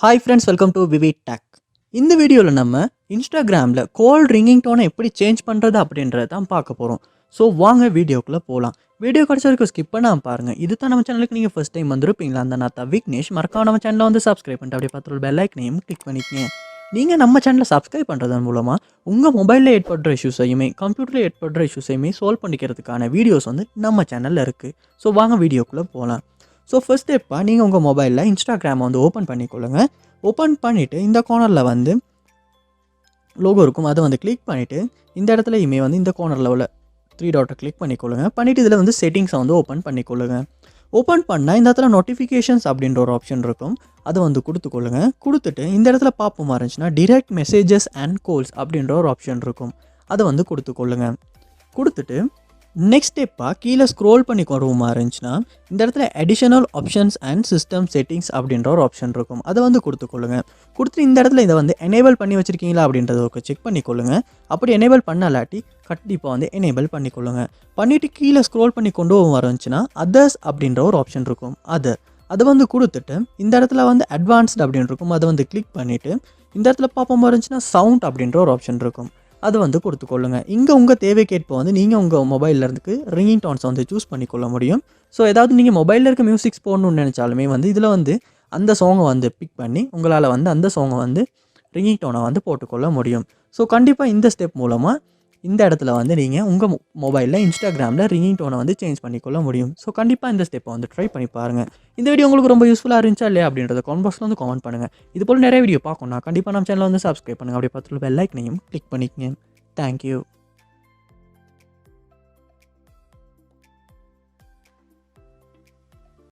Hi friends, welcome to VividTech. இந்த வீடியோவில் நம்ம இன்ஸ்டாகிராமில் கால் ரிங்கிங் டோனை எப்படி சேஞ்ச் பண்ணுறது அப்படின்றத தான் பார்க்க போகிறோம். ஸோ வாங்க வீடியோக்குள்ளே போகலாம். வீடியோ கிடச்ச வரைக்கும் ஸ்கிப் பண்ணாமல் பாருங்கள். இது தான் நம்ம சேனலுக்கு நீங்கள் ஃபஸ்ட் டைம் வந்திருப்பீங்களா? அந்த நான் தான் விக்னேஷ். மறக்காம நம்ம சேனலை வந்து சப்ஸ்கிரைப் பண்ணிட்டு அப்படியே பார்த்து பெல் ஐக்கனையும் கிளிக் பண்ணிக்கங்க. நீங்கள் நம்ம சேனலை சப்ஸ்கிரைப் பண்ணுறதன் மூலமாக உங்கள் மொபைலில் ஏற்படுற இஷ்யூஸையுமே கம்ப்யூட்டரில் ஏற்படுற இஷ்யூஸையுமே சால்வ் பண்ணிக்கிறதுக்கான வீடியோஸ் வந்து நம்ம சேனலில் இருக்குது. ஸோ வாங்க வீடியோக்குள்ளே போகலாம். ஸோ ஃபஸ்ட் ஸ்டெப்பாக நீங்கள் உங்கள் மொபைலில் இன்ஸ்டாகிராமை வந்து ஓப்பன் பண்ணிக்கொள்ளுங்க. ஓப்பன் பண்ணிவிட்டு இந்த கார்னரில் வந்து லோகோ இருக்கும், அதை வந்து கிளிக் பண்ணிவிட்டு இந்த இடத்துலையுமே வந்து இந்த கார்னரில் உள்ள 3 டாட்டை கிளிக் பண்ணிக்கொள்ளுங்க. பண்ணிவிட்டு இதில் வந்து செட்டிங்ஸை வந்து ஓப்பன் பண்ணிக்கொள்ளுங்க. ஓப்பன் பண்ணால் இந்த இடத்துல நோட்டிஃபிகேஷன்ஸ் அப்படின்ற ஒரு ஆப்ஷன் இருக்கும், அதை வந்து கொடுத்துக்கொள்ளுங்க. கொடுத்துட்டு இந்த இடத்துல பார்ப்போமா இருந்துச்சுன்னா டிரெக்ட் மெசேஜஸ் அண்ட் கால்ஸ் அப்படின்ற ஒரு ஆப்ஷன் இருக்கும், அதை வந்து கொடுத்துக்கொள்ளுங்க. கொடுத்துட்டு நெக்ஸ்ட் ஸ்டெப்பாக கீழே ஸ்க்ரோல் பண்ணி வருவோமா இருந்துச்சுன்னா இந்த இடத்துல additional options and system settings அப்படின்ற ஒரு ஆப்ஷன் இருக்கும், அதை வந்து கொடுத்துக்கொள்ளுங்க. கொடுத்துட்டு இந்த இடத்துல இதை வந்து எனேபிள் பண்ணி வச்சுருக்கீங்களா அப்படின்றத ஒரு செக் பண்ணிக்கொள்ளுங்க. அப்படி எனேபிள் பண்ணலாட்டி கண்டிப்பாக வந்து எனேபிள் பண்ணிக்கொள்ளுங்க. பண்ணிவிட்டு கீழே ஸ்க்ரோல் பண்ணி கொண்டு வந்துச்சுன்னா அதர்ஸ் அப்படின்ற ஒரு ஆப்ஷன் இருக்கும், அதை வந்து கொடுத்துட்டு இந்த இடத்துல வந்து அட்வான்ஸ்டு அப்படின்னு இருக்கும், அதை வந்து கிளிக் பண்ணிவிட்டு இந்த இடத்துல பார்ப்போமா இருந்துச்சுன்னா சவுண்ட் அப்படின்ற ஒரு ஆப்ஷன் இருக்கும், அது வந்து கொடுத்துக்கொள்ளுங்க. இங்கே உங்கள் தேவைக்கேற்ப வந்து நீங்கள் உங்கள் மொபைலில் இருந்து ரிங்கிங் டோன்ஸை வந்து சூஸ் பண்ணிக்கொள்ள முடியும். ஸோ ஏதாவது நீங்கள் மொபைலில் இருக்க மியூசிக்ஸ் போடணும்னு நினச்சாலுமே வந்து இதில் வந்து அந்த சாங்கை வந்து பிக் பண்ணி உங்களால் வந்து அந்த சாங்கை வந்து ரிங்கிங் டோனை வந்து போட்டுக்கொள்ள முடியும். ஸோ கண்டிப்பாக இந்த ஸ்டெப் மூலமாக இந்த இடத்துல வந்து நீங்கள் உங்கள் மொபைலில் இன்ஸ்டாகிராமில் ரிங்கிங் டோனை வந்து சேஞ்ச் பண்ணிக்கொள்ள முடியும். ஸோ கண்டிப்பாக இந்த ஸ்டெப்பை வந்து ட்ரை பண்ணி பாருங்கள். இந்த வீடியோ உங்களுக்கு ரொம்ப யூஸ்ஃபுல்லாக இருந்துச்சா இல்லையா அப்படின்றத கமெண்ட் பாக்ஸில் வந்து கமெண்ட் பண்ணுங்கள். இது போல் நிறைய வீடியோ பார்க்கணும்னா கண்டிப்பாக நம்ம சேனலை வந்து சப்ஸ்கிரைப் பண்ணுங்கள். அப்படியே பார்த்துட்டு பெல் ஐக்கனையும் கிளிக் பண்ணிக்கங்க. Thank you.